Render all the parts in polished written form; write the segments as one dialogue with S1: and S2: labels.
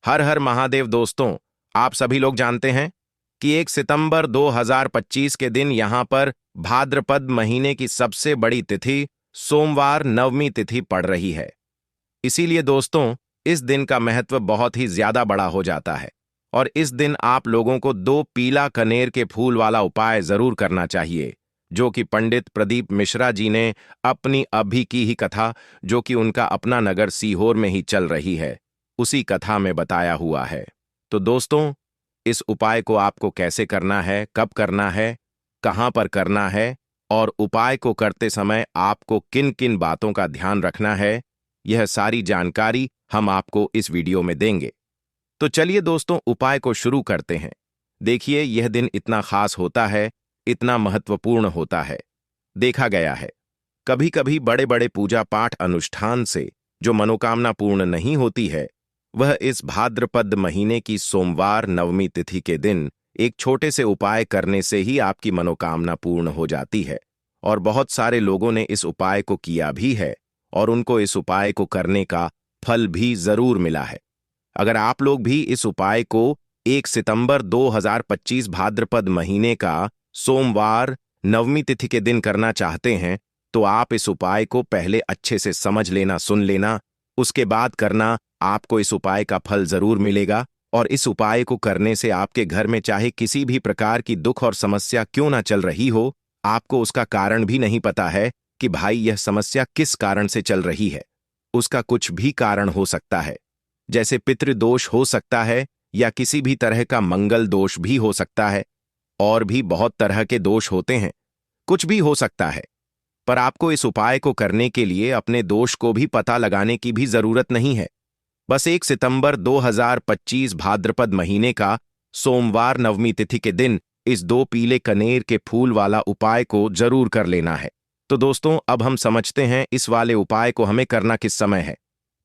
S1: हर हर महादेव दोस्तों। आप सभी लोग जानते हैं कि 1 सितंबर 2025 के दिन यहां पर भाद्रपद महीने की सबसे बड़ी तिथि सोमवार नवमी तिथि पड़ रही है। इसीलिए दोस्तों, इस दिन का महत्व बहुत ही ज्यादा बड़ा हो जाता है और इस दिन आप लोगों को 2 पीला कनेर के फूल वाला उपाय जरूर करना चाहिए, जो कि पंडित प्रदीप मिश्रा जी ने अपनी अभी की ही कथा, जो कि उनका अपना नगर सीहोर में ही चल रही है, उसी कथा में बताया हुआ है। तो दोस्तों, इस उपाय को आपको कैसे करना है, कब करना है, कहां पर करना है और उपाय को करते समय आपको किन किन बातों का ध्यान रखना है, यह सारी जानकारी हम आपको इस वीडियो में देंगे। तो चलिए दोस्तों, उपाय को शुरू करते हैं। देखिए, यह दिन इतना खास होता है, इतना महत्वपूर्ण होता है। देखा गया है, कभी कभी बड़े बड़े पूजा पाठ अनुष्ठान से जो मनोकामना पूर्ण नहीं होती है, वह इस भाद्रपद महीने की सोमवार नवमी तिथि के दिन एक छोटे से उपाय करने से ही आपकी मनोकामना पूर्ण हो जाती है। और बहुत सारे लोगों ने इस उपाय को किया भी है और उनको इस उपाय को करने का फल भी जरूर मिला है। अगर आप लोग भी इस उपाय को 1 सितंबर 2025 भाद्रपद महीने का सोमवार नवमी तिथि के दिन करना चाहते हैं, तो आप इस उपाय को पहले अच्छे से समझ लेना, सुन लेना, उसके बाद करना। आपको इस उपाय का फल जरूर मिलेगा और इस उपाय को करने से आपके घर में चाहे किसी भी प्रकार की दुख और समस्या क्यों ना चल रही हो, आपको उसका कारण भी नहीं पता है कि भाई यह समस्या किस कारण से चल रही है। उसका कुछ भी कारण हो सकता है, जैसे पितृदोष हो सकता है या किसी भी तरह का मंगल दोष भी हो सकता है, और भी बहुत तरह के दोष होते हैं, कुछ भी हो सकता है। पर आपको इस उपाय को करने के लिए अपने दोष को भी पता लगाने की भी जरूरत नहीं है। बस 1 सितंबर 2025 भाद्रपद महीने का सोमवार नवमी तिथि के दिन इस 2 पीले कनेर के फूल वाला उपाय को जरूर कर लेना है। तो दोस्तों, अब हम समझते हैं इस वाले उपाय को हमें करना किस समय है।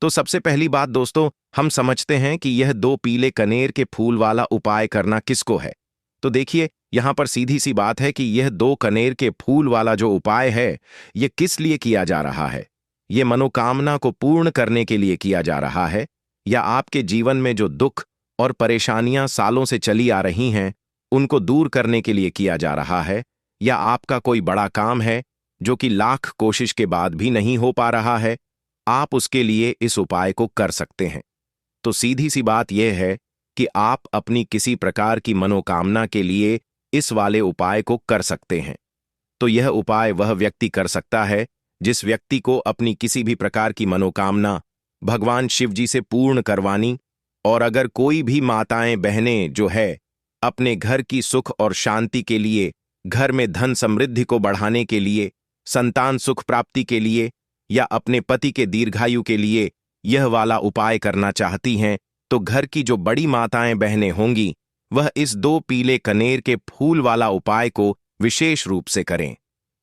S1: तो सबसे पहली बात दोस्तों, हम समझते हैं कि यह 2 पीले कनेर के फूल वाला उपाय करना किसको है। तो देखिए, यहां पर सीधी सी बात है कि यह 2 कनेर के फूल वाला जो उपाय है, यह किस लिए किया जा रहा है। यह मनोकामना को पूर्ण करने के लिए किया जा रहा है, या आपके जीवन में जो दुख और परेशानियां सालों से चली आ रही हैं, उनको दूर करने के लिए किया जा रहा है, या आपका कोई बड़ा काम है जो कि लाख कोशिश के बाद भी नहीं हो पा रहा है, आप उसके लिए इस उपाय को कर सकते हैं। तो सीधी सी बात यह है कि आप अपनी किसी प्रकार की मनोकामना के लिए इस वाले उपाय को कर सकते हैं। तो यह उपाय वह व्यक्ति कर सकता है जिस व्यक्ति को अपनी किसी भी प्रकार की मनोकामना भगवान शिव जी से पूर्ण करवानी, और अगर कोई भी माताएं बहनें जो है अपने घर की सुख और शांति के लिए, घर में धन समृद्धि को बढ़ाने के लिए, संतान सुख प्राप्ति के लिए, या अपने पति के दीर्घायु के लिए यह वाला उपाय करना चाहती हैं, तो घर की जो बड़ी माताएं बहनें होंगी, वह इस 2 पीले कनेर के फूल वाला उपाय को विशेष रूप से करें।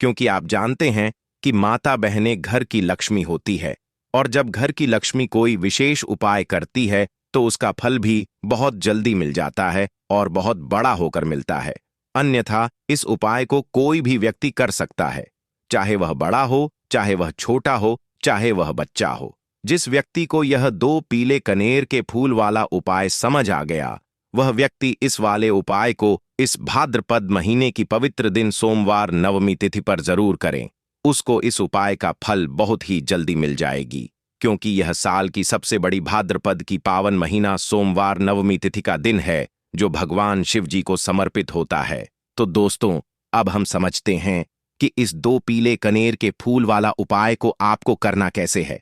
S1: क्योंकि आप जानते हैं कि माता बहनें घर की लक्ष्मी होती है, और जब घर की लक्ष्मी कोई विशेष उपाय करती है तो उसका फल भी बहुत जल्दी मिल जाता है और बहुत बड़ा होकर मिलता है। अन्यथा इस उपाय को कोई भी व्यक्ति कर सकता है, चाहे वह बड़ा हो, चाहे वह छोटा हो, चाहे वह बच्चा हो। जिस व्यक्ति को यह 2 पीले कनेर के फूल वाला उपाय समझ आ गया, वह व्यक्ति इस वाले उपाय को इस भाद्रपद महीने की पवित्र दिन सोमवार नवमी तिथि पर जरूर करें। उसको इस उपाय का फल बहुत ही जल्दी मिल जाएगी, क्योंकि यह साल की सबसे बड़ी भाद्रपद की पावन महीना सोमवार नवमी तिथि का दिन है, जो भगवान शिव जी को समर्पित होता है। तो दोस्तों, अब हम समझते हैं कि इस 2 पीले कनेर के फूल वाला उपाय को आपको करना कैसे है,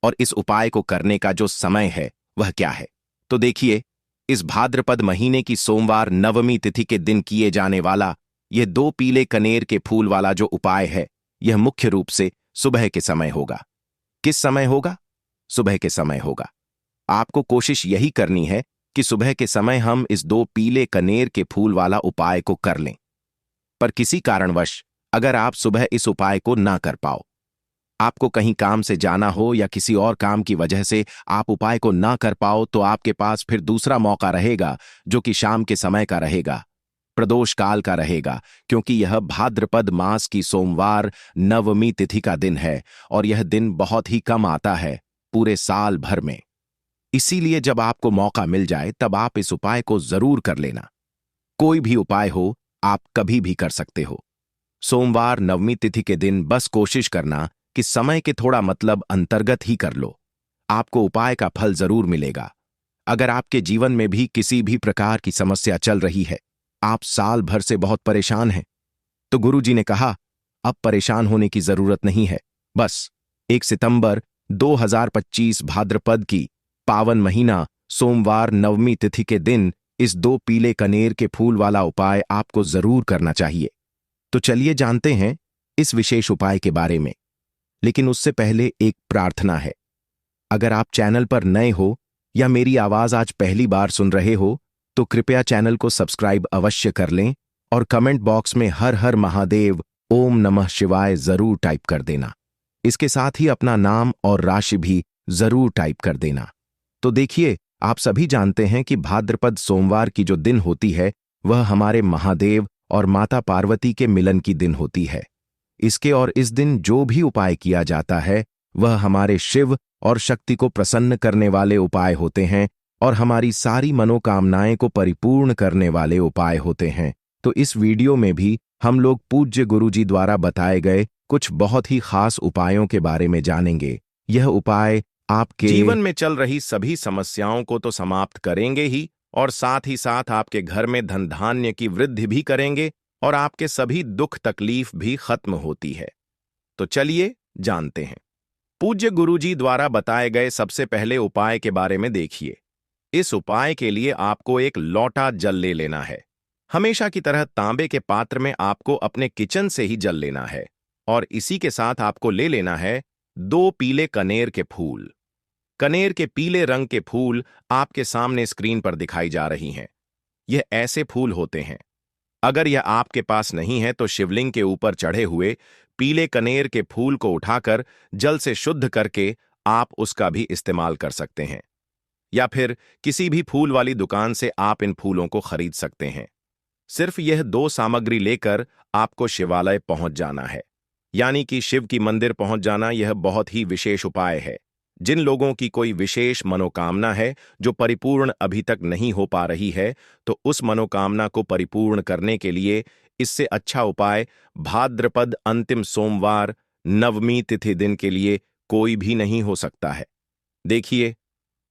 S1: और इस उपाय को करने का जो समय है वह क्या है। तो देखिए, इस भाद्रपद महीने की सोमवार नवमी तिथि के दिन किए जाने वाला यह 2 पीले कनेर के फूल वाला जो उपाय है, यह मुख्य रूप से सुबह के समय होगा। किस समय होगा? सुबह के समय होगा। आपको कोशिश यही करनी है कि सुबह के समय हम इस 2 पीले कनेर के फूल वाला उपाय को कर लें। पर किसी कारणवश अगर आप सुबह इस उपाय को ना कर पाओ, आपको कहीं काम से जाना हो या किसी और काम की वजह से आप उपाय को ना कर पाओ, तो आपके पास फिर दूसरा मौका रहेगा, जो कि शाम के समय का रहेगा, प्रदोष काल का रहेगा, क्योंकि यह भाद्रपद मास की सोमवार नवमी तिथि का दिन है और यह दिन बहुत ही कम आता है पूरे साल भर में। इसीलिए जब आपको मौका मिल जाए तब आप इस उपाय को जरूर कर लेना। कोई भी उपाय हो, आप कभी भी कर सकते हो। सोमवार नवमी तिथि के दिन बस कोशिश करना कि समय के थोड़ा मतलब अंतर्गत ही कर लो। आपको उपाय का फल जरूर मिलेगा। अगर आपके जीवन में भी किसी भी प्रकार की समस्या चल रही है, आप साल भर से बहुत परेशान हैं, तो गुरुजी ने कहा, अब परेशान होने की जरूरत नहीं है। बस 1 सितंबर 2025 भाद्रपद की पावन महीना सोमवार नवमी तिथि के दिन इस 2 पीले कनेर के फूल वाला उपाय आपको जरूर करना चाहिए। तो चलिए जानते हैं इस विशेष उपाय के बारे में। लेकिन उससे पहले एक प्रार्थना है। अगर आप चैनल पर नए हो या मेरी आवाज आज पहली बार सुन रहे हो, तो कृपया चैनल को सब्सक्राइब अवश्य कर लें और कमेंट बॉक्स में हर हर महादेव ओम नमः शिवाय जरूर टाइप कर देना। इसके साथ ही अपना नाम और राशि भी जरूर टाइप कर देना। तो देखिए, आप सभी जानते हैं कि भाद्रपद सोमवार की जो दिन होती है वह हमारे महादेव और माता पार्वती के मिलन की दिन होती है। इसके और इस दिन जो भी उपाय किया जाता है वह हमारे शिव और शक्ति को प्रसन्न करने वाले उपाय होते हैं और हमारी सारी मनोकामनाएं को परिपूर्ण करने वाले उपाय होते हैं। तो इस वीडियो में भी हम लोग पूज्य गुरुजी द्वारा बताए गए कुछ बहुत ही खास उपायों के बारे में जानेंगे। यह उपाय आपके जीवन में चल रही सभी समस्याओं को तो समाप्त करेंगे ही, और साथ ही साथ आपके घर में धन धान्य की वृद्धि भी करेंगे और आपके सभी दुख तकलीफ भी खत्म होती है। तो चलिए जानते हैं। पूज्य गुरुजी द्वारा बताए गए सबसे पहले उपाय के बारे में देखिए। इस उपाय के लिए आपको एक लोटा जल ले लेना है। हमेशा की तरह तांबे के पात्र में आपको अपने किचन से ही जल लेना है और इसी के साथ आपको ले लेना है 2 पीले कनेर के फूल। कनेर के पीले रंग के फूल आपके सामने स्क्रीन पर दिखाई जा रही हैं। यह ऐसे फूल होते हैं। अगर यह आपके पास नहीं है तो शिवलिंग के ऊपर चढ़े हुए पीले कनेर के फूल को उठाकर जल से शुद्ध करके आप उसका भी इस्तेमाल कर सकते हैं, या फिर किसी भी फूल वाली दुकान से आप इन फूलों को खरीद सकते हैं। सिर्फ यह 2 सामग्री लेकर आपको शिवालय पहुंच जाना है, यानी कि शिव की मंदिर पहुंच जाना। यह बहुत ही विशेष उपाय है। जिन लोगों की कोई विशेष मनोकामना है जो परिपूर्ण अभी तक नहीं हो पा रही है, तो उस मनोकामना को परिपूर्ण करने के लिए इससे अच्छा उपाय भाद्रपद अंतिम सोमवार नवमी तिथि दिन के लिए कोई भी नहीं हो सकता है। देखिए,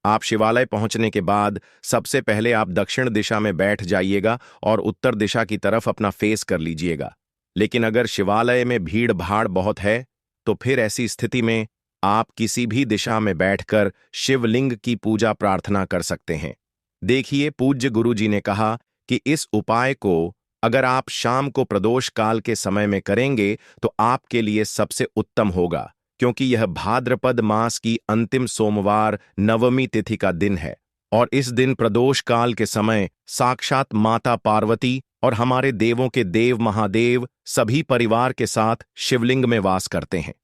S1: आप शिवालय पहुंचने के बाद सबसे पहले आप दक्षिण दिशा में बैठ जाइएगा और उत्तर दिशा की तरफ अपना फेस कर लीजिएगा। लेकिन अगर शिवालय में भीड़ भाड़ बहुत है तो फिर ऐसी स्थिति में आप किसी भी दिशा में बैठकर शिवलिंग की पूजा प्रार्थना कर सकते हैं। देखिए, पूज्य गुरुजी ने कहा कि इस उपाय को अगर आप शाम को प्रदोष काल के समय में करेंगे तो आपके लिए सबसे उत्तम होगा, क्योंकि यह भाद्रपद मास की अंतिम सोमवार नवमी तिथि का दिन है और इस दिन प्रदोष काल के समय साक्षात माता पार्वती और हमारे देवों के देव महादेव सभी परिवार के साथ शिवलिंग में वास करते हैं।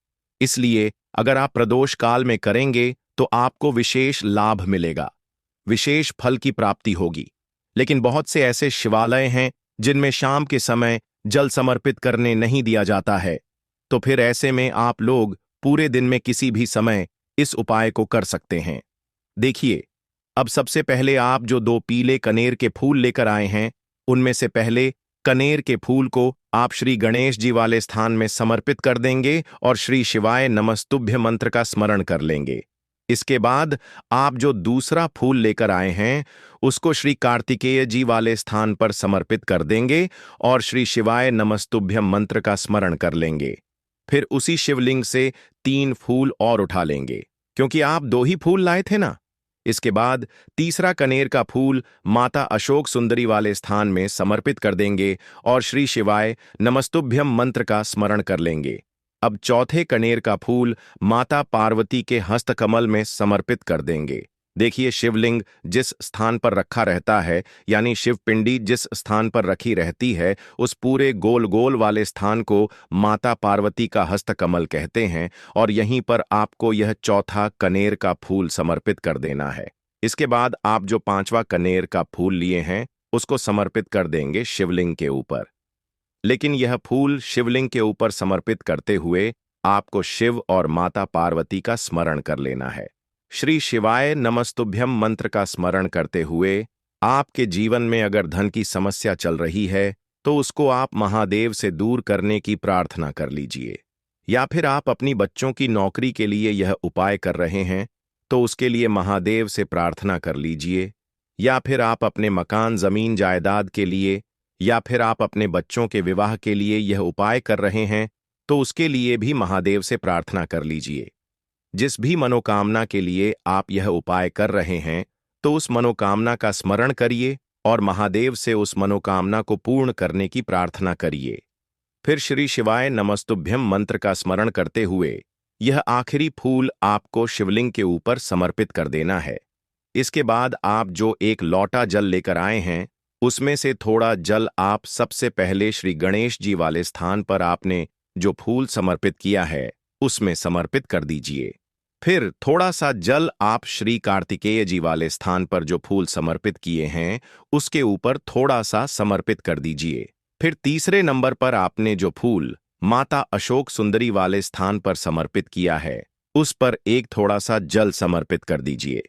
S1: इसलिए अगर आप प्रदोष काल में करेंगे तो आपको विशेष लाभ मिलेगा, विशेष फल की प्राप्ति होगी। लेकिन बहुत से ऐसे शिवालय हैं जिनमें शाम के समय जल समर्पित करने नहीं दिया जाता है, तो फिर ऐसे में आप लोग पूरे दिन में किसी भी समय इस उपाय को कर सकते हैं। देखिए, अब सबसे पहले आप जो 2 पीले कनेर के फूल लेकर आए हैं, उनमें से पहले कनेर के फूल को आप श्री गणेश जी वाले स्थान में समर्पित कर देंगे और श्री शिवाय नमस्तुभ्य मंत्र का स्मरण कर लेंगे। इसके बाद आप जो दूसरा फूल लेकर आए हैं उसको श्री कार्तिकेय जी वाले स्थान पर समर्पित कर देंगे और श्री शिवाय नमस्तुभ्यम मंत्र का स्मरण कर लेंगे। फिर उसी शिवलिंग से 3 फूल और उठा लेंगे, क्योंकि आप 2 ही फूल लाए थे ना। इसके बाद तीसरा कनेर का फूल माता अशोक सुंदरी वाले स्थान में समर्पित कर देंगे और श्री शिवाय नमस्तुभ्यम मंत्र का स्मरण कर लेंगे। अब चौथे कनेर का फूल माता पार्वती के हस्तकमल में समर्पित कर देंगे। देखिए, शिवलिंग जिस स्थान पर रखा रहता है, यानी शिवपिंडी जिस स्थान पर रखी रहती है, उस पूरे गोल गोल वाले स्थान को माता पार्वती का हस्तकमल कहते हैं और यहीं पर आपको यह चौथा कनेर का फूल समर्पित कर देना है। इसके बाद आप जो 5वां कनेर का फूल लिए हैं उसको समर्पित कर देंगे शिवलिंग के ऊपर। लेकिन यह फूल शिवलिंग के ऊपर समर्पित करते हुए आपको शिव और माता पार्वती का स्मरण कर लेना है। श्री शिवाय नमस्तुभ्यम मंत्र का स्मरण करते हुए आपके जीवन में अगर धन की समस्या चल रही है तो उसको आप महादेव से दूर करने की प्रार्थना कर लीजिए। या फिर आप अपनी बच्चों की नौकरी के लिए यह उपाय कर रहे हैं तो उसके लिए महादेव से प्रार्थना कर लीजिए। या फिर आप अपने मकान जमीन जायदाद के लिए या फिर आप अपने बच्चों के विवाह के लिए यह उपाय कर रहे हैं तो उसके लिए भी महादेव से प्रार्थना कर लीजिए। जिस भी मनोकामना के लिए आप यह उपाय कर रहे हैं तो उस मनोकामना का स्मरण करिए और महादेव से उस मनोकामना को पूर्ण करने की प्रार्थना करिए। फिर श्री शिवाय नमस्तुभ्यम मंत्र का स्मरण करते हुए यह आखिरी फूल आपको शिवलिंग के ऊपर समर्पित कर देना है। इसके बाद आप जो एक लोटा जल लेकर आए हैं उसमें से थोड़ा जल आप सबसे पहले श्री गणेश जी वाले स्थान पर आपने जो फूल समर्पित किया है उसमें समर्पित कर दीजिए। फिर थोड़ा सा जल आप श्री कार्तिकेय जी वाले स्थान पर जो फूल समर्पित किए हैं उसके ऊपर थोड़ा सा समर्पित कर दीजिए। फिर तीसरे नंबर पर आपने जो फूल माता अशोक सुंदरी वाले स्थान पर समर्पित किया है उस पर एक थोड़ा सा जल समर्पित कर दीजिए।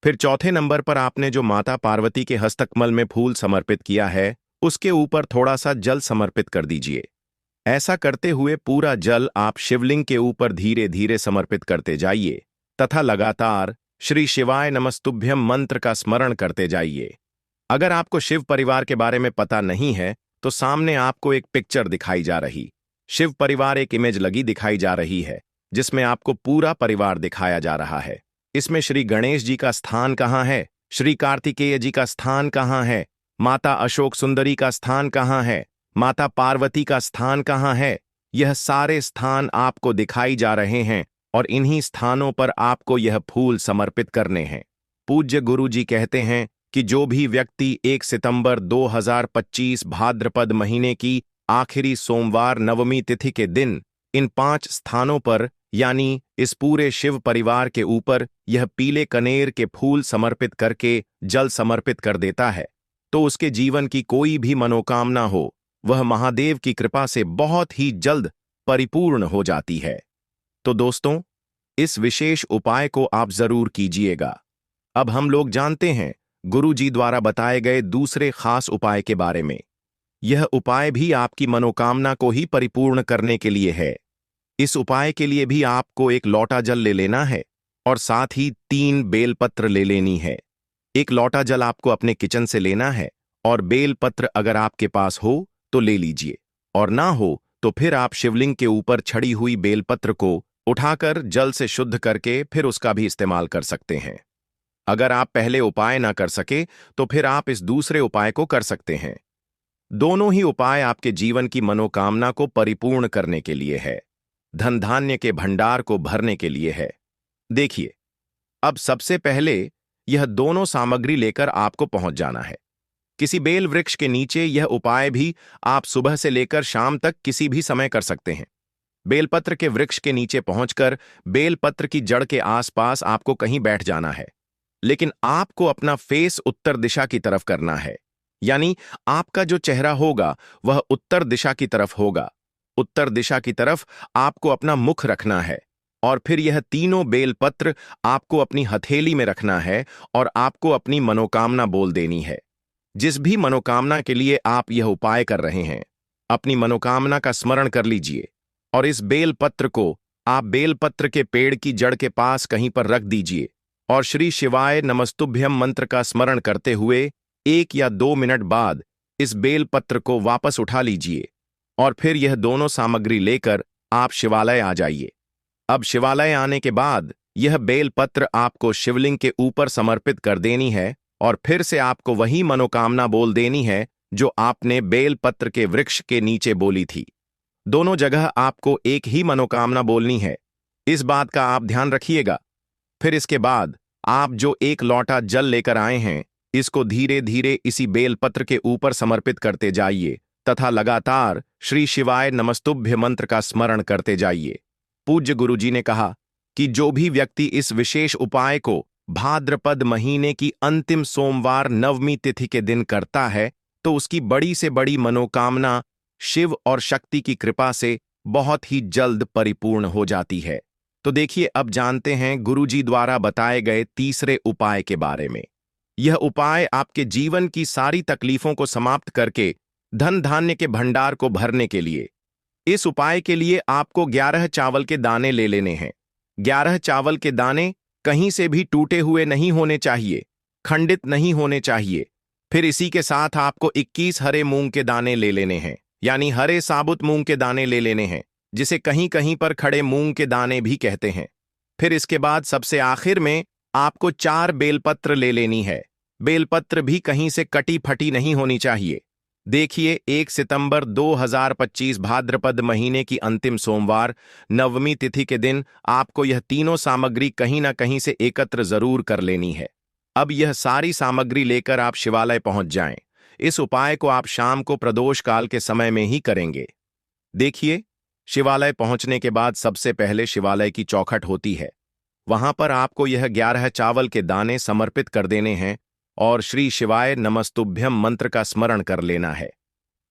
S1: फिर चौथे नंबर पर आपने जो माता पार्वती के हस्तकमल में फूल समर्पित किया है उसके ऊपर थोड़ा सा जल समर्पित कर दीजिए। ऐसा करते हुए पूरा जल आप शिवलिंग के ऊपर धीरे धीरे समर्पित करते जाइए तथा लगातार श्री शिवाय नमस्तुभ्यम मंत्र का स्मरण करते जाइए। अगर आपको शिव परिवार के बारे में पता नहीं है तो सामने आपको एक पिक्चर दिखाई जा रही शिव परिवार एक इमेज लगी दिखाई जा रही है जिसमें आपको पूरा परिवार दिखाया जा रहा है। इसमें श्री गणेश जी का स्थान कहाँ है, श्री कार्तिकेय जी का स्थान कहाँ है, माता अशोक सुंदरी का स्थान कहाँ है, माता पार्वती का स्थान कहाँ है, यह सारे स्थान आपको दिखाई जा रहे हैं और इन्हीं स्थानों पर आपको यह फूल समर्पित करने हैं। पूज्य गुरु जी कहते हैं कि जो भी व्यक्ति 1 सितंबर 2025 भाद्रपद महीने की आखिरी सोमवार नवमी तिथि के दिन इन 5 स्थानों पर यानी इस पूरे शिव परिवार के ऊपर यह पीले कनेर के फूल समर्पित करके जल समर्पित कर देता है तो उसके जीवन की कोई भी मनोकामना हो वह महादेव की कृपा से बहुत ही जल्द परिपूर्ण हो जाती है। तो दोस्तों, इस विशेष उपाय को आप जरूर कीजिएगा। अब हम लोग जानते हैं गुरु जी द्वारा बताए गए दूसरे खास उपाय के बारे में। यह उपाय भी आपकी मनोकामना को ही परिपूर्ण करने के लिए है। इस उपाय के लिए भी आपको एक लोटा जल ले लेना है और साथ ही 3 बेलपत्र ले लेनी है। एक लोटा जल आपको अपने किचन से लेना है और बेलपत्र अगर आपके पास हो तो ले लीजिए और ना हो तो फिर आप शिवलिंग के ऊपर छड़ी हुई बेलपत्र को उठाकर जल से शुद्ध करके फिर उसका भी इस्तेमाल कर सकते हैं। अगर आप पहले उपाय ना कर सके तो फिर आप इस दूसरे उपाय को कर सकते हैं। दोनों ही उपाय आपके जीवन की मनोकामना को परिपूर्ण करने के लिए है, धन धान्य के भंडार को भरने के लिए है। देखिए, अब सबसे पहले यह दोनों सामग्री लेकर आपको पहुंच जाना है। किसी बेल वृक्ष के नीचे यह उपाय भी आप सुबह से लेकर शाम तक किसी भी समय कर सकते हैं। बेलपत्र के वृक्ष के नीचे पहुंचकर बेलपत्र की जड़ के आसपास आपको कहीं बैठ जाना है, लेकिन आपको अपना फेस उत्तर दिशा की तरफ करना है, यानी आपका जो चेहरा होगा वह उत्तर दिशा की तरफ होगा। उत्तर दिशा की तरफ आपको अपना मुख रखना है और फिर यह तीनों बेलपत्र आपको अपनी हथेली में रखना है और आपको अपनी मनोकामना बोल देनी है। जिस भी मनोकामना के लिए आप यह उपाय कर रहे हैं, अपनी मनोकामना का स्मरण कर लीजिए और इस बेलपत्र को आप बेलपत्र के पेड़ की जड़ के पास कहीं पर रख दीजिए और श्री शिवाय नमस्तुभ्यम मंत्र का स्मरण करते हुए 1 या 2 मिनट बाद इस बेलपत्र को वापस उठा लीजिए और फिर यह दोनों सामग्री लेकर आप शिवालय आ जाइए। अब शिवालय आने के बाद यह बेलपत्र आपको शिवलिंग के ऊपर समर्पित कर देनी है और फिर से आपको वही मनोकामना बोल देनी है जो आपने बेलपत्र के वृक्ष के नीचे बोली थी। दोनों जगह आपको एक ही मनोकामना बोलनी है, इस बात का आप ध्यान रखिएगा। फिर इसके बाद आप जो एक लोटा जल लेकर आए हैं इसको धीरे धीरे इसी बेलपत्र के ऊपर समर्पित करते जाइए तथा लगातार श्री शिवाय नमस्तुभ्य मंत्र का स्मरण करते जाइए। पूज्य गुरुजी ने कहा कि जो भी व्यक्ति इस विशेष उपाय को भाद्रपद महीने की अंतिम सोमवार नवमी तिथि के दिन करता है तो उसकी बड़ी से बड़ी मनोकामना शिव और शक्ति की कृपा से बहुत ही जल्द परिपूर्ण हो जाती है। तो देखिए, अब जानते हैं गुरुजी द्वारा बताए गए तीसरे उपाय के बारे में। यह उपाय आपके जीवन की सारी तकलीफों को समाप्त करके धन धान्य के भंडार को भरने के लिए। इस उपाय के लिए आपको 11 चावल के दाने ले लेने हैं। 11 चावल के दाने कहीं से भी टूटे हुए नहीं होने चाहिए, खंडित नहीं होने चाहिए। फिर इसी के साथ आपको 21 हरे मूंग के दाने ले लेने हैं, यानी हरे साबुत मूंग के दाने ले लेने हैं, जिसे कहीं कहीं पर खड़े मूंग के दाने भी कहते हैं। फिर इसके बाद सबसे आखिर में आपको 4 बेलपत्र ले लेनी है। बेलपत्र भी कहीं से कटी फटी नहीं होनी चाहिए। देखिए, 1 सितंबर 2025 भाद्रपद महीने की अंतिम सोमवार नवमी तिथि के दिन आपको यह तीनों सामग्री कहीं ना कहीं से एकत्र जरूर कर लेनी है। अब यह सारी सामग्री लेकर आप शिवालय पहुंच जाएं। इस उपाय को आप शाम को प्रदोष काल के समय में ही करेंगे। देखिए, शिवालय पहुंचने के बाद सबसे पहले शिवालय की चौखट होती है। वहां पर आपको यह 11 चावल के दाने समर्पित कर देने हैं और श्री शिवाय नमस्तुभ्यम मंत्र का स्मरण कर लेना है।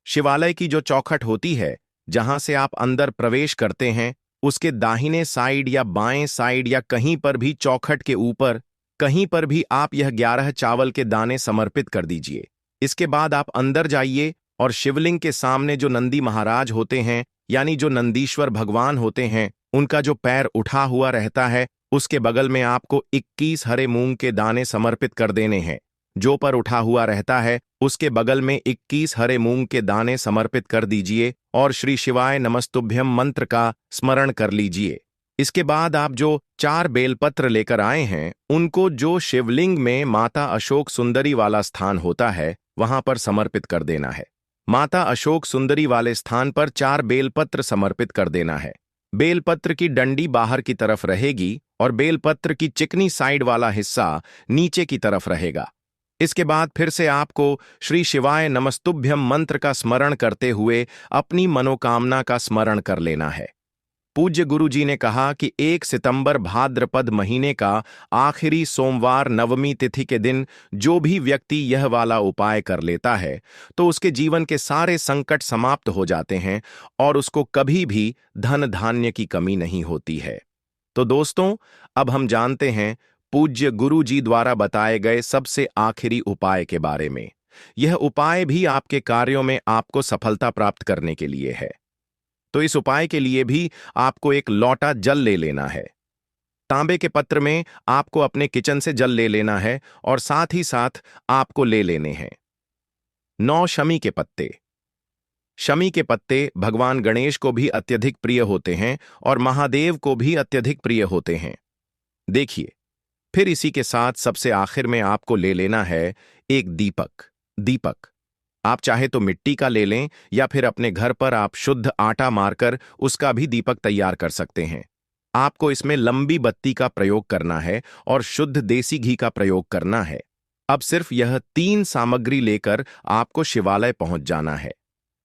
S1: शिवालय की जो चौखट होती है, जहां से आप अंदर प्रवेश करते हैं, उसके दाहिने साइड या बाएं साइड या कहीं पर भी चौखट के ऊपर कहीं पर भी आप यह 11 चावल के दाने समर्पित कर दीजिए। इसके बाद आप अंदर जाइए और शिवलिंग के सामने जो नंदी महाराज होते हैं, यानी जो नंदीश्वर भगवान होते हैं, उनका जो पैर उठा हुआ रहता है, उसके बगल में आपको 21 हरे मूंग के दाने समर्पित कर देने हैं। जो पर उठा हुआ रहता है, उसके बगल में 21 हरे मूंग के दाने समर्पित कर दीजिए और श्री शिवाय नमस्तुभ्यम मंत्र का स्मरण कर लीजिए। इसके बाद आप जो 4 बेलपत्र लेकर आए हैं, उनको जो शिवलिंग में माता अशोक सुंदरी वाला स्थान होता है, वहां पर समर्पित कर देना है। माता अशोक सुंदरी वाले स्थान पर 4 बेलपत्र समर्पित कर देना है। बेलपत्र की डंडी बाहर की तरफ रहेगी और बेलपत्र की चिकनी साइड वाला हिस्सा नीचे की तरफ रहेगा। इसके बाद फिर से आपको श्री शिवाय नमस्तुभ्यम मंत्र का स्मरण करते हुए अपनी मनोकामना का स्मरण कर लेना है। पूज्य गुरु जी ने कहा कि 1 सितंबर भाद्रपद महीने का आखिरी सोमवार नवमी तिथि के दिन जो भी व्यक्ति यह वाला उपाय कर लेता है, तो उसके जीवन के सारे संकट समाप्त हो जाते हैं और उसको कभी भी धन धान्य की कमी नहीं होती है। तो दोस्तों, अब हम जानते हैं पूज्य गुरु जी द्वारा बताए गए सबसे आखिरी उपाय के बारे में। यह उपाय भी आपके कार्यों में आपको सफलता प्राप्त करने के लिए है। तो इस उपाय के लिए भी आपको एक लोटा जल ले लेना है। तांबे के पत्र में आपको अपने किचन से जल ले लेना है और साथ ही साथ आपको ले लेने हैं 9 शमी के पत्ते। शमी के पत्ते भगवान गणेश को भी अत्यधिक प्रिय होते हैं और महादेव को भी अत्यधिक प्रिय होते हैं। देखिए, फिर इसी के साथ सबसे आखिर में आपको ले लेना है एक दीपक। आप चाहे तो मिट्टी का ले लें या फिर अपने घर पर आप शुद्ध आटा मारकर उसका भी दीपक तैयार कर सकते हैं। आपको इसमें लंबी बत्ती का प्रयोग करना है और शुद्ध देसी घी का प्रयोग करना है। अब सिर्फ यह 3 सामग्री लेकर आपको शिवालय पहुंच जाना है।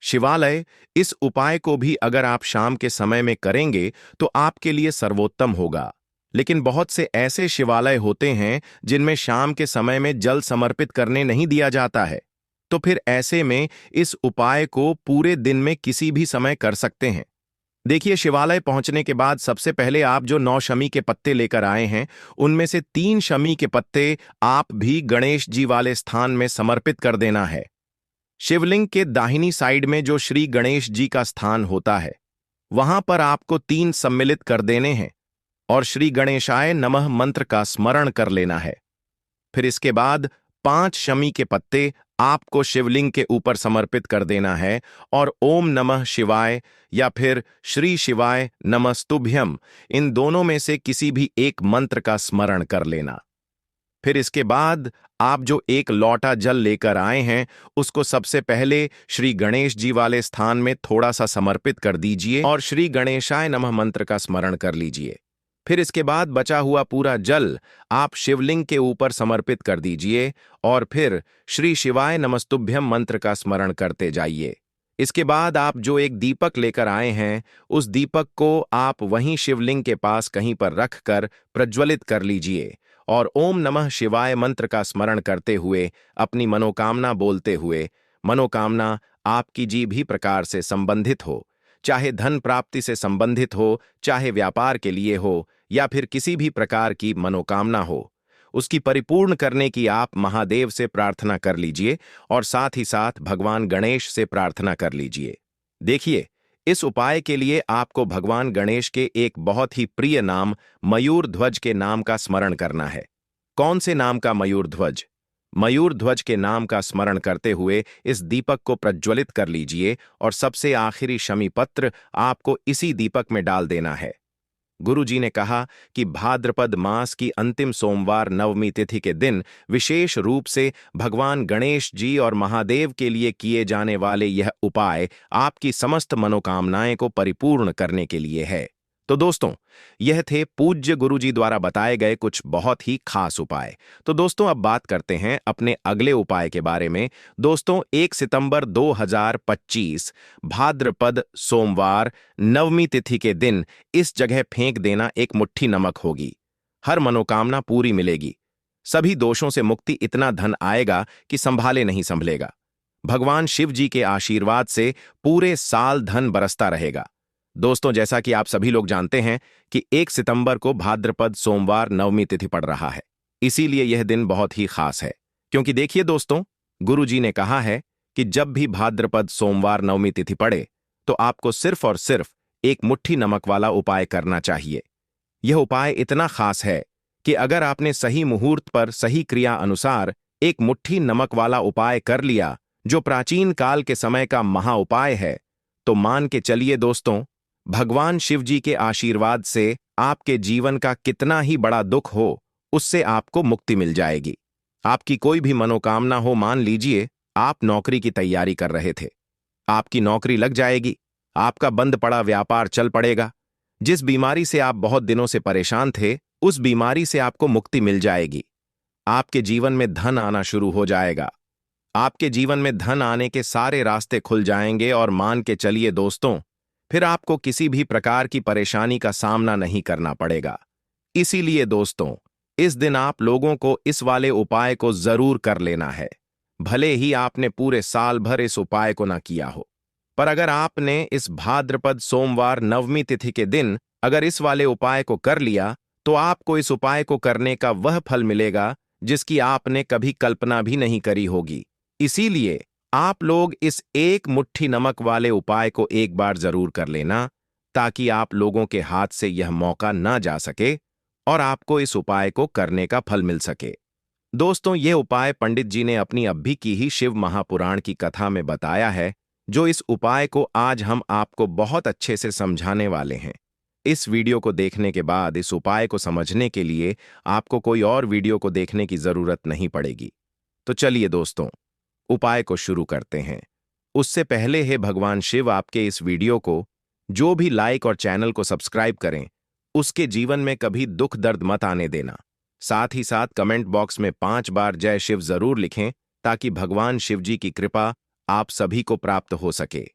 S1: शिवालय इस उपाय को भी अगर आप शाम के समय में करेंगे तो आपके लिए सर्वोत्तम होगा। लेकिन बहुत से ऐसे शिवालय होते हैं जिनमें शाम के समय में जल समर्पित करने नहीं दिया जाता है, तो फिर ऐसे में इस उपाय को पूरे दिन में किसी भी समय कर सकते हैं। देखिए, शिवालय पहुंचने के बाद सबसे पहले आप जो 9 शमी के पत्ते लेकर आए हैं, उनमें से 3 शमी के पत्ते आप भी गणेश जी वाले स्थान में समर्पित कर देना है। शिवलिंग के दाहिनी साइड में जो श्री गणेश जी का स्थान होता है, वहां पर आपको 3 सम्मिलित कर देने हैं और श्री गणेशाय नमः मंत्र का स्मरण कर लेना है। फिर इसके बाद 5 शमी के पत्ते आपको शिवलिंग के ऊपर समर्पित कर देना है और ओम नमः शिवाय या फिर श्री शिवाय नमस्तुभ्यम, इन दोनों में से किसी भी एक मंत्र का स्मरण कर लेना। फिर इसके बाद आप जो एक लोटा जल लेकर आए हैं, उसको सबसे पहले श्री गणेश जी वाले स्थान में थोड़ा सा समर्पित कर दीजिए और श्री गणेशाय नमः मंत्र का स्मरण कर लीजिए। फिर इसके बाद बचा हुआ पूरा जल आप शिवलिंग के ऊपर समर्पित कर दीजिए और फिर श्री शिवाय नमस्तुभ्यम मंत्र का स्मरण करते जाइए। इसके बाद आप जो एक दीपक लेकर आए हैं, उस दीपक को आप वहीं शिवलिंग के पास कहीं पर रख कर प्रज्वलित कर लीजिए और ओम नमः शिवाय मंत्र का स्मरण करते हुए अपनी मनोकामना बोलते हुए, मनोकामना आपकी जी भी प्रकार से संबंधित हो, चाहे धन प्राप्ति से संबंधित हो, चाहे व्यापार के लिए हो, या फिर किसी भी प्रकार की मनोकामना हो, उसकी परिपूर्ण करने की आप महादेव से प्रार्थना कर लीजिए और साथ ही साथ भगवान गणेश से प्रार्थना कर लीजिए। देखिए, इस उपाय के लिए आपको भगवान गणेश के एक बहुत ही प्रिय नाम मयूर ध्वज के नाम का स्मरण करना है। कौन से नाम का मयूर ध्वज? मयूर ध्वज के नाम का स्मरण करते हुए इस दीपक को प्रज्वलित कर लीजिए और सबसे आखिरी शमी पत्र आपको इसी दीपक में डाल देना है। गुरु जी ने कहा कि भाद्रपद मास की अंतिम सोमवार नवमी तिथि के दिन विशेष रूप से भगवान गणेश जी और महादेव के लिए किए जाने वाले यह उपाय आपकी समस्त मनोकामनाएं को परिपूर्ण करने के लिए है। तो दोस्तों, यह थे पूज्य गुरु जी द्वारा बताए गए कुछ बहुत ही खास उपाय। तो दोस्तों, अब बात करते हैं अपने अगले उपाय के बारे में। दोस्तों, 1 सितंबर 2025 भाद्रपद सोमवार नवमी तिथि के दिन इस जगह फेंक देना एक मुट्ठी नमक होगी। हर मनोकामना पूरी मिलेगी। सभी दोषों से मुक्ति, इतना धन आएगा कि संभाले नहीं संभलेगा। भगवान शिव जी के आशीर्वाद से पूरे साल धन बरसता रहेगा। दोस्तों, जैसा कि आप सभी लोग जानते हैं कि 1 सितंबर को भाद्रपद सोमवार नवमी तिथि पड़ रहा है। इसीलिए यह दिन बहुत ही खास है, क्योंकि देखिए दोस्तों, गुरु जी ने कहा है कि जब भी भाद्रपद सोमवार नवमी तिथि पड़े तो आपको सिर्फ और सिर्फ एक मुट्ठी नमक वाला उपाय करना चाहिए। यह उपाय इतना खास है कि अगर आपने सही मुहूर्त पर सही क्रिया अनुसार एक मुट्ठी नमक वाला उपाय कर लिया, जो प्राचीन काल के समय का महा उपाय है, तो मान के चलिए दोस्तों, भगवान शिव जी के आशीर्वाद से आपके जीवन का कितना ही बड़ा दुख हो, उससे आपको मुक्ति मिल जाएगी। आपकी कोई भी मनोकामना हो, मान लीजिए आप नौकरी की तैयारी कर रहे थे, आपकी नौकरी लग जाएगी, आपका बंद पड़ा व्यापार चल पड़ेगा, जिस बीमारी से आप बहुत दिनों से परेशान थे, उस बीमारी से आपको मुक्ति मिल जाएगी। आपके जीवन में धन आना शुरू हो जाएगा। आपके जीवन में धन आने के सारे रास्ते खुल जाएंगे और मान के चलिए दोस्तों, फिर आपको किसी भी प्रकार की परेशानी का सामना नहीं करना पड़ेगा। इसीलिए दोस्तों, इस दिन आप लोगों को इस वाले उपाय को जरूर कर लेना है। भले ही आपने पूरे साल भर इस उपाय को ना किया हो, पर अगर आपने इस भाद्रपद सोमवार नवमी तिथि के दिन अगर इस वाले उपाय को कर लिया, तो आपको इस उपाय को करने का वह फल मिलेगा जिसकी आपने कभी कल्पना भी नहीं करी होगी। इसीलिए आप लोग इस एक मुट्ठी नमक वाले उपाय को एक बार जरूर कर लेना, ताकि आप लोगों के हाथ से यह मौका ना जा सके और आपको इस उपाय को करने का फल मिल सके। दोस्तों, यह उपाय पंडित जी ने अपनी अभी की ही शिव महापुराण की कथा में बताया है, जो इस उपाय को आज हम आपको बहुत अच्छे से समझाने वाले हैं। इस वीडियो को देखने के बाद इस उपाय को समझने के लिए आपको कोई और वीडियो को देखने की जरूरत नहीं पड़ेगी। तो चलिए दोस्तों, उपाय को शुरू करते हैं। उससे पहले है भगवान शिव आपके इस वीडियो को जो भी लाइक और चैनल को सब्सक्राइब करें, उसके जीवन में कभी दुख दर्द मत आने देना। साथ ही साथ कमेंट बॉक्स में 5 बार जय शिव जरूर लिखें, ताकि भगवान शिव जी की कृपा आप सभी को प्राप्त हो सके।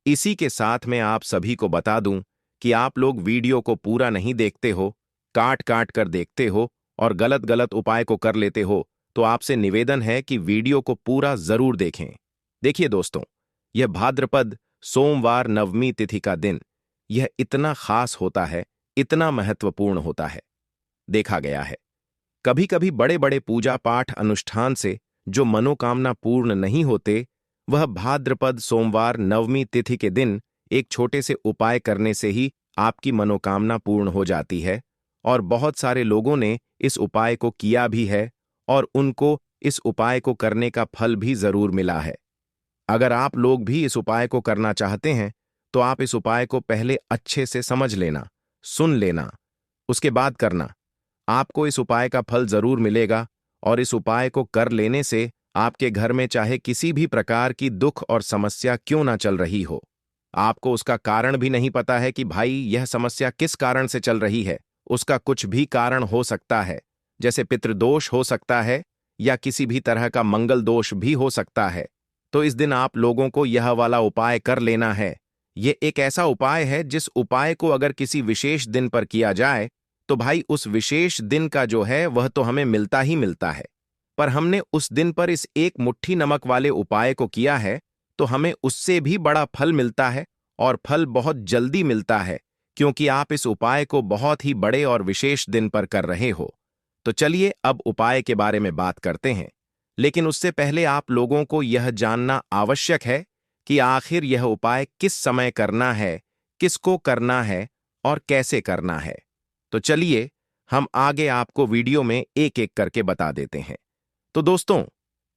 S1: इसी के साथ मैं आप सभी को बता दूं कि आप लोग वीडियो को पूरा नहीं देखते हो, काट काट कर देखते हो और गलत गलत उपाय को कर लेते हो, तो आपसे निवेदन है कि वीडियो को पूरा जरूर देखें। देखिए दोस्तों, यह भाद्रपद सोमवार नवमी तिथि का दिन यह इतना खास होता है, इतना महत्वपूर्ण होता है। देखा गया है कभी कभी बड़े बड़े पूजा पाठ अनुष्ठान से जो मनोकामना पूर्ण नहीं होते, वह भाद्रपद सोमवार नवमी तिथि के दिन एक छोटे से उपाय करने से ही आपकी मनोकामना पूर्ण हो जाती है। और बहुत सारे लोगों ने इस उपाय को किया भी है और उनको इस उपाय को करने का फल भी जरूर मिला है। अगर आप लोग भी इस उपाय को करना चाहते हैं, तो आप इस उपाय को पहले अच्छे से समझ लेना, सुन लेना, उसके बाद करना। आपको इस उपाय का फल जरूर मिलेगा और इस उपाय को कर लेने से आपके घर में चाहे किसी भी प्रकार की दुख और समस्या क्यों ना चल रही हो, आपको उसका कारण भी नहीं पता है कि भाई यह समस्या किस कारण से चल रही है, उसका कुछ भी कारण हो सकता है, जैसे पितृदोष हो सकता है या किसी भी तरह का मंगल दोष भी हो सकता है। तो इस दिन आप लोगों को यह वाला उपाय कर लेना है। ये एक ऐसा उपाय है जिस उपाय को अगर किसी विशेष दिन पर किया जाए, तो भाई उस विशेष दिन का जो है वह तो हमें मिलता ही मिलता है, पर हमने उस दिन पर इस एक मुट्ठी नमक वाले उपाय को किया है तो हमें उससे भी बड़ा फल मिलता है और फल बहुत जल्दी मिलता है, क्योंकि आप इस उपाय को बहुत ही बड़े और विशेष दिन पर कर रहे हो। तो चलिए अब उपाय के बारे में बात करते हैं। लेकिन उससे पहले आप लोगों को यह जानना आवश्यक है कि आखिर यह उपाय किस समय करना है, किसको करना है और कैसे करना है। तो चलिए हम आगे आपको वीडियो में एक एक करके बता देते हैं। तो दोस्तों,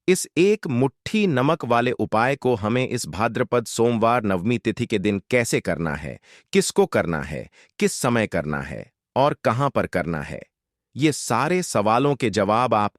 S1: इस एक मुट्ठी नमक वाले उपाय को हमें इस भाद्रपद सोमवार नवमी तिथि के दिन कैसे करना है, किसको करना है, किस समय करना है और कहां पर करना है, ये सारे सवालों के जवाब आपको